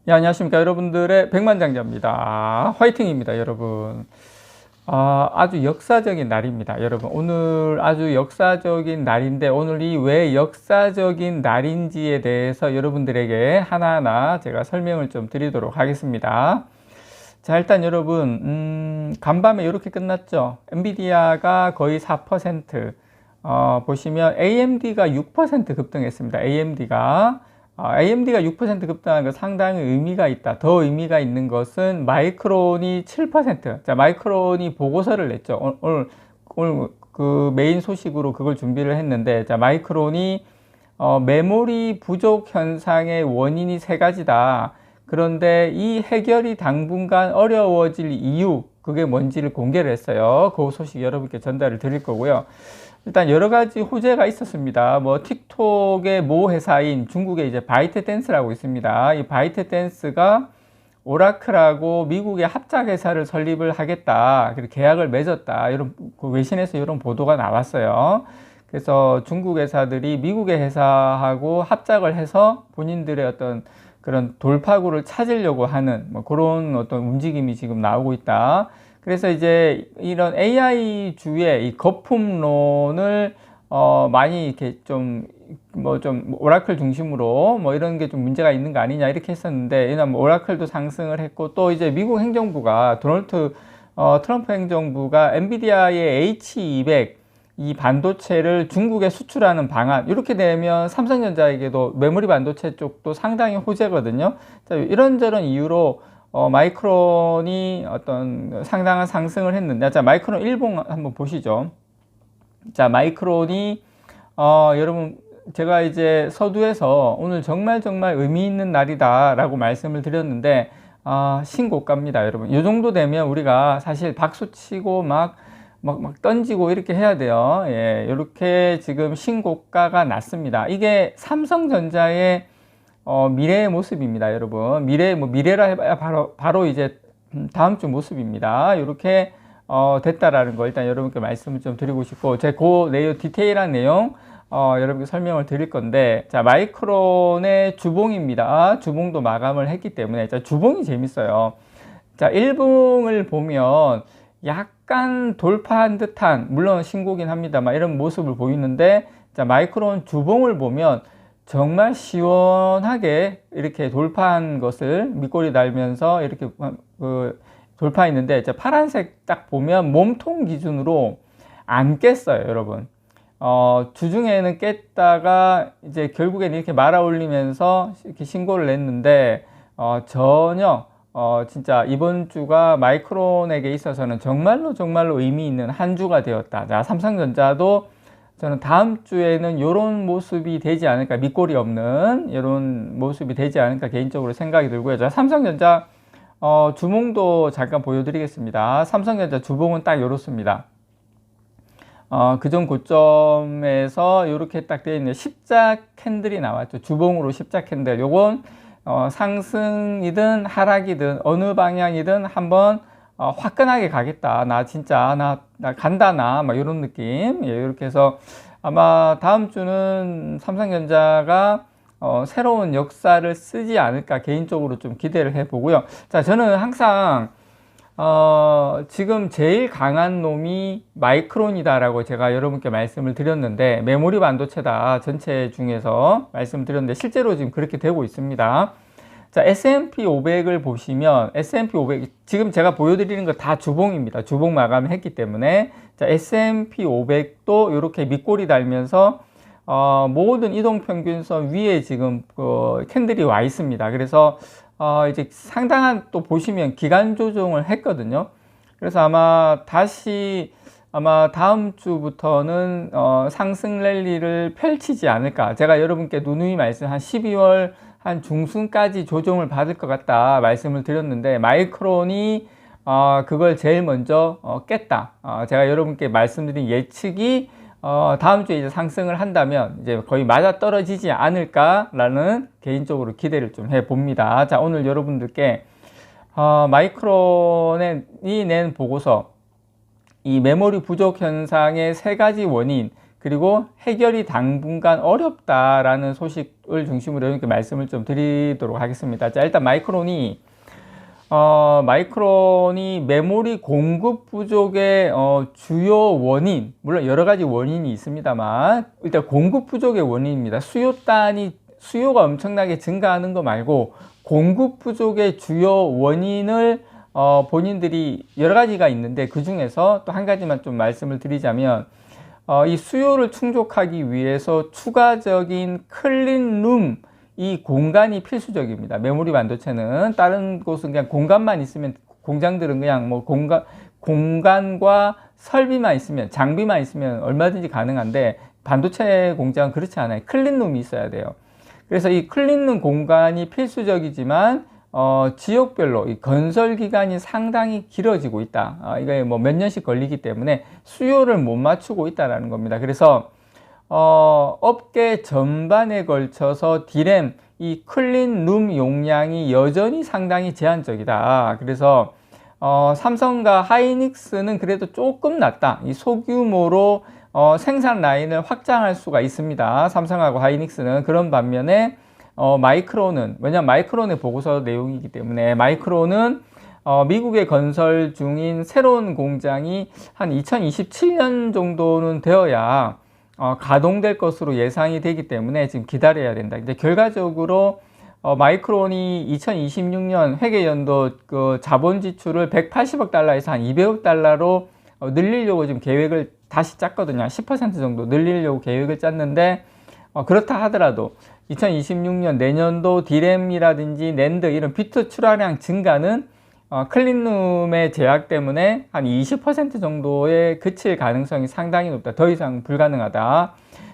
예, 안녕하십니까. 여러분들의 백만장자입니다. 화이팅입니다, 여러분. 아주 역사적인 날입니다, 여러분. 오늘 아주 역사적인 날인데, 오늘이 왜 역사적인 날인지에 대해서 여러분들에게 하나하나 제가 설명을 좀 드리도록 하겠습니다. 자, 일단 여러분, 간밤에 이렇게 끝났죠. 엔비디아가 거의 4%, 보시면 AMD가 6% 급등했습니다. AMD가 6% 급등한 거 상당히 의미가 있다. 더 의미가 있는 것은 마이크론이 7%. 자, 마이크론이 보고서를 냈죠. 오늘 그 메인 소식으로 그걸 준비를 했는데, 자, 마이크론이 메모리 부족 현상의 원인이 세 가지다. 그런데 이 해결이 당분간 어려워질 이유, 그게 뭔지를 공개를 했어요. 그 소식 여러분께 전달을 드릴 거고요. 일단 여러 가지 호재가 있었습니다. 뭐 틱톡의 모 회사인 중국의 이제 바이트댄스라고 있습니다. 이 바이트댄스가 오라클하고 미국의 합작 회사를 설립을 하겠다. 그리고 계약을 맺었다. 이런 그 외신에서 이런 보도가 나왔어요. 그래서 중국 회사들이 미국의 회사하고 합작을 해서 본인들의 어떤 그런 돌파구를 찾으려고 하는 뭐 그런 어떤 움직임이 지금 나오고 있다. 그래서 이제 이런 AI 주의 이 거품론을 많이 이렇게 좀 오라클 중심으로 뭐 이런 게 좀 문제가 있는 거 아니냐 이렇게 했었는데, 이날 뭐 오라클도 상승을 했고, 또 이제 미국 행정부가 트럼프 행정부가 엔비디아의 H200 이 반도체를 중국에 수출하는 방안, 이렇게 되면 삼성전자에게도 메모리 반도체 쪽도 상당히 호재거든요. 자, 이런저런 이유로 마이크론이 어떤 상당한 상승을 했는데, 자, 마이크론 일봉 한번 보시죠. 자, 마이크론이 여러분, 제가 이제 서두에서 오늘 정말 의미 있는 날이다 라고 말씀을 드렸는데, 신고가입니다, 여러분. 이 정도 되면 우리가 사실 박수 치고 막 던지고 이렇게 해야 돼요. 예, 이렇게 지금 신고가가 났습니다. 이게 삼성전자의 미래의 모습입니다, 여러분. 미래라 해봐야 바로 이제 다음 주 모습입니다. 이렇게 됐다라는 거 일단 여러분께 말씀을 좀 드리고 싶고, 제 그 내용, 디테일한 내용 여러분께 설명을 드릴 건데, 자, 마이크론의 주봉입니다. 주봉도 마감을 했기 때문에, 자, 주봉이 재밌어요. 자, 1봉을 보면 약간 돌파한 듯한, 물론 신고긴 합니다만 이런 모습을 보이는데, 자, 마이크론 주봉을 보면 정말 시원하게 이렇게 돌파한 것을 밑꼬리 달면서 이렇게 돌파했는데, 자, 파란색 딱 보면 몸통 기준으로 안 깼어요, 여러분. 주중에는 깼다가 이제 결국에는 이렇게 말아 올리면서 이렇게 신고를 냈는데, 전혀 진짜 이번 주가 마이크론에게 있어서는 정말로 의미 있는 한 주가 되었다. 자, 삼성전자도 저는 다음 주에는 이런 모습이 되지 않을까, 밑꼬리 없는 이런 모습이 되지 않을까 개인적으로 생각이 들고요. 자, 삼성전자 주봉도 잠깐 보여드리겠습니다. 삼성전자 주봉은 딱 이렇습니다. 그전 고점에서 이렇게 딱 되어 있는 십자 캔들이 나왔죠. 주봉으로 십자 캔들. 요건 상승이든 하락이든 어느 방향이든 한번 화끈하게 가겠다. 나 진짜 나 간다 막 이런 느낌. 예, 이렇게 해서 아마 다음 주는 삼성전자가 새로운 역사를 쓰지 않을까 개인적으로 좀 기대를 해보고요. 자, 저는 항상 지금 제일 강한 놈이 마이크론이다라고 제가 여러분께 말씀을 드렸는데, 메모리 반도체다 전체 중에서 말씀을 드렸는데 실제로 지금 그렇게 되고 있습니다. 자, S&P 500을 보시면 S&P 500 지금 제가 보여드리는 거 다 주봉입니다. 주봉 마감을 했기 때문에, 자, S&P 500도 이렇게 밑꼬리 달면서 모든 이동평균선 위에 지금 캔들이 와 있습니다. 그래서 이제 상당한 또 보시면 기간 조정을 했거든요. 그래서 아마 다음 주부터는 상승 랠리를 펼치지 않을까. 제가 여러분께 누누이 한 12월 한 중순까지 조정을 받을 것 같다 말씀을 드렸는데, 마이크론이 그걸 제일 먼저 깼다. 제가 여러분께 말씀드린 예측이 다음 주에 이제 상승을 한다면 이제 거의 맞아 떨어지지 않을까라는 개인적으로 기대를 좀 해봅니다. 자, 오늘 여러분들께 마이크론이 낸 보고서, 이 메모리 부족 현상의 세 가지 원인, 그리고 해결이 당분간 어렵다라는 소식을 중심으로 이렇게 말씀을 좀 드리도록 하겠습니다. 자, 일단 마이크론이 메모리 공급 부족의 주요 원인, 물론 여러 가지 원인이 있습니다만 일단 공급 부족의 원인입니다. 수요가 엄청나게 증가하는 거 말고 공급 부족의 주요 원인을 본인들이 여러 가지가 있는데 그 중에서 또 한 가지만 좀 말씀을 드리자면 이 수요를 충족하기 위해서 추가적인 클린룸, 이 공간이 필수적입니다. 메모리 반도체는 다른 곳은 그냥 공간만 있으면, 공장들은 그냥 뭐 공간과 설비만 있으면, 장비만 있으면 얼마든지 가능한데 반도체 공장은 그렇지 않아요. 클린룸이 있어야 돼요. 그래서 이 클린룸 공간이 필수적이지만 지역별로 이 건설 기간이 상당히 길어지고 있다. 이게 뭐 몇 년씩 걸리기 때문에 수요를 못 맞추고 있다라는 겁니다. 그래서 업계 전반에 걸쳐서 D램 이 클린룸 용량이 여전히 상당히 제한적이다. 그래서 삼성과 하이닉스는 그래도 조금 낫다. 이 소규모로 생산 라인을 확장할 수가 있습니다. 삼성하고 하이닉스는. 그런 반면에 마이크론은, 왜냐면 마이크론의 보고서 내용이기 때문에, 마이크론은 미국에 건설 중인 새로운 공장이 한 2027년 정도는 되어야 가동될 것으로 예상이 되기 때문에 지금 기다려야 된다. 근데 결과적으로 마이크론이 2026년 회계연도 그 자본 지출을 180억 달러에서 한 200억 달러로 늘리려고 지금 계획을 다시 짰거든요. 10% 정도 늘리려고 계획을 짰는데 그렇다 하더라도 2026년 내년도 D램이라든지 낸드 이런 비트 출하량 증가는 클린룸의 제약 때문에 한 20% 정도에 그칠 가능성이 상당히 높다. 더 이상 불가능하다.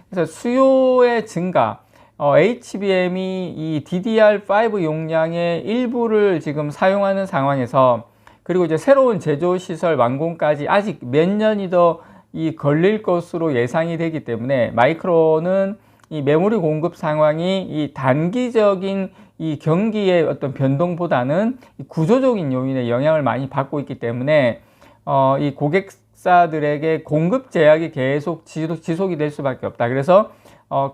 그래서 수요의 증가, HBM이 이 DDR5 용량의 일부를 지금 사용하는 상황에서, 그리고 이제 새로운 제조시설 완공까지 아직 몇 년이 더 걸릴 것으로 예상이 되기 때문에 마이크론은 이 메모리 공급 상황이 이 단기적인 이 경기의 어떤 변동보다는 이 구조적인 요인에 영향을 많이 받고 있기 때문에 이 고객사들에게 공급 제약이 계속 지속이 될 수밖에 없다. 그래서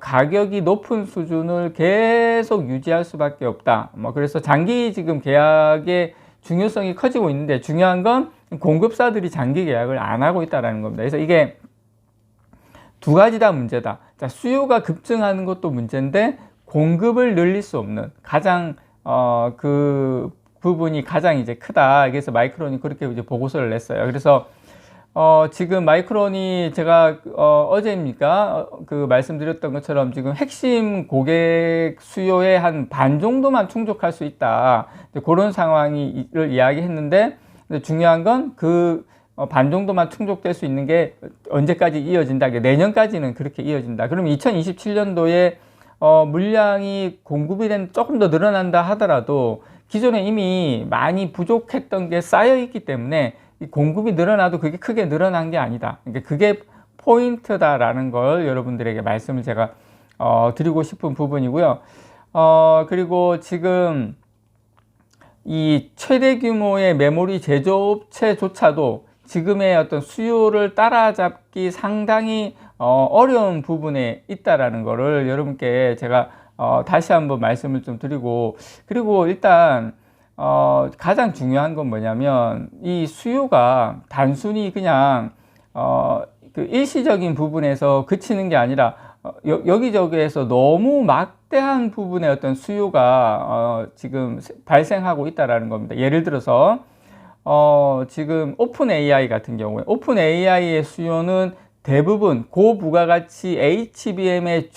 가격이 높은 수준을 계속 유지할 수밖에 없다. 그래서 장기 지금 계약의 중요성이 커지고 있는데, 중요한 건 공급사들이 장기 계약을 안 하고 있다는 겁니다. 그래서 이게 두 가지 다 문제다. 자, 수요가 급증하는 것도 문제인데 공급을 늘릴 수 없는 가장 그 부분이 가장 이제 크다. 그래서 마이크론이 그렇게 이제 보고서를 냈어요. 그래서 지금 마이크론이 제가 어제입니까? 그 말씀드렸던 것처럼 지금 핵심 고객 수요의 한 반 정도만 충족할 수 있다. 그런 상황을 이야기했는데, 중요한 건 그 반 정도만 충족될 수 있는 게 언제까지 이어진다. 내년까지는 그렇게 이어진다. 그럼 2027년도에 물량이 공급이 조금 더 늘어난다 하더라도 기존에 이미 많이 부족했던 게 쌓여 있기 때문에 이 공급이 늘어나도 그게 크게 늘어난 게 아니다. 그러니까 그게 포인트다라는 걸 여러분들에게 말씀을 제가 드리고 싶은 부분이고요. 그리고 지금 이 최대 규모의 메모리 제조업체조차도 지금의 어떤 수요를 따라잡기 상당히 어려운 부분에 있다라는 거를 여러분께 제가 다시 한번 말씀을 좀 드리고, 그리고 일단 가장 중요한 건 뭐냐면 이 수요가 단순히 그냥 그 일시적인 부분에서 그치는 게 아니라 여기저기에서 너무 막대한 부분의 어떤 수요가 지금 발생하고 있다라는 겁니다. 예를 들어서 지금 오픈 AI 같은 경우에, 오픈 AI의 수요는 대부분 고부가가치 HBM에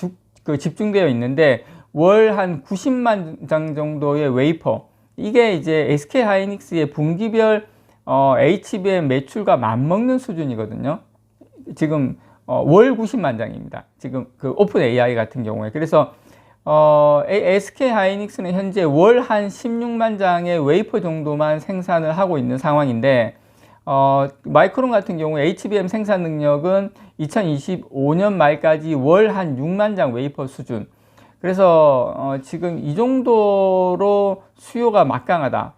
집중되어 있는데 월 한 90만 장 정도의 웨이퍼, 이게 이제 SK 하이닉스의 분기별 HBM 매출과 맞먹는 수준이거든요. 지금 월 90만 장입니다. 지금 그 오픈 AI 같은 경우에. 그래서 SK 하이닉스는 현재 월 한 16만 장의 웨이퍼 정도만 생산을 하고 있는 상황인데, 마이크론 같은 경우에 HBM 생산 능력은 2025년 말까지 월 한 6만 장 웨이퍼 수준. 그래서 지금 이 정도로 수요가 막강하다.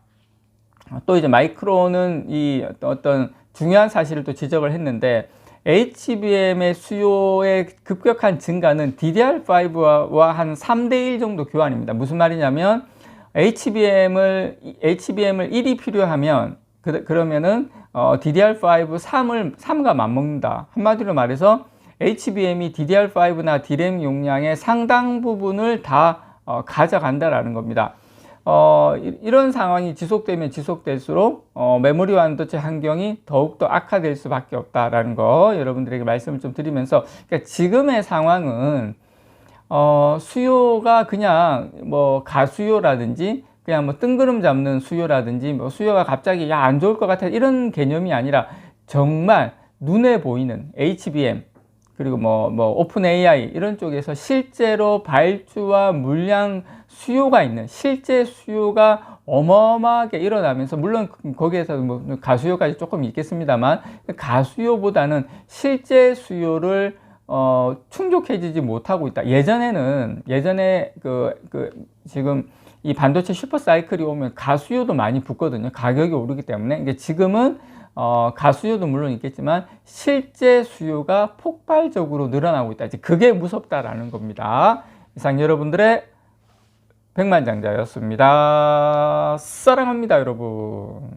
또 이제 마이크론은 이 어떤 중요한 사실을 또 지적을 했는데, HBM의 수요의 급격한 증가는 DDR5와 한 3대1 정도 교환입니다. 무슨 말이냐면 HBM을 1이 필요하면 그러면은 DDR5 3가 맞먹는다. 한마디로 말해서 HBM이 DDR5나 DRAM 용량의 상당 부분을 다 가져간다라는 겁니다. 이런 상황이 지속되면 지속될수록 메모리 반도체 환경이 더욱더 악화될 수밖에 없다라는 거 여러분들에게 말씀을 좀 드리면서, 그러니까 지금의 상황은 수요가 그냥 뭐 가수요라든지 그냥 뭐 뜬구름 잡는 수요라든지 뭐 수요가 갑자기 야 안 좋을 것 같아 이런 개념이 아니라 정말 눈에 보이는 HBM 그리고 뭐 오픈 AI 이런 쪽에서 실제로 발주와 물량 수요가 있는 실제 수요가 어마어마하게 일어나면서, 물론 거기에서 뭐 가수요까지 조금 있겠습니다만 가수요보다는 실제 수요를 충족해지지 못하고 있다. 예전에 지금 이 반도체 슈퍼 사이클이 오면 가수요도 많이 붙거든요. 가격이 오르기 때문에. 그러니까 지금은 가수요도 물론 있겠지만 실제 수요가 폭발적으로 늘어나고 있다. 그게 무섭다라는 겁니다. 이상 여러분들의 백만장자였습니다. 사랑합니다, 여러분.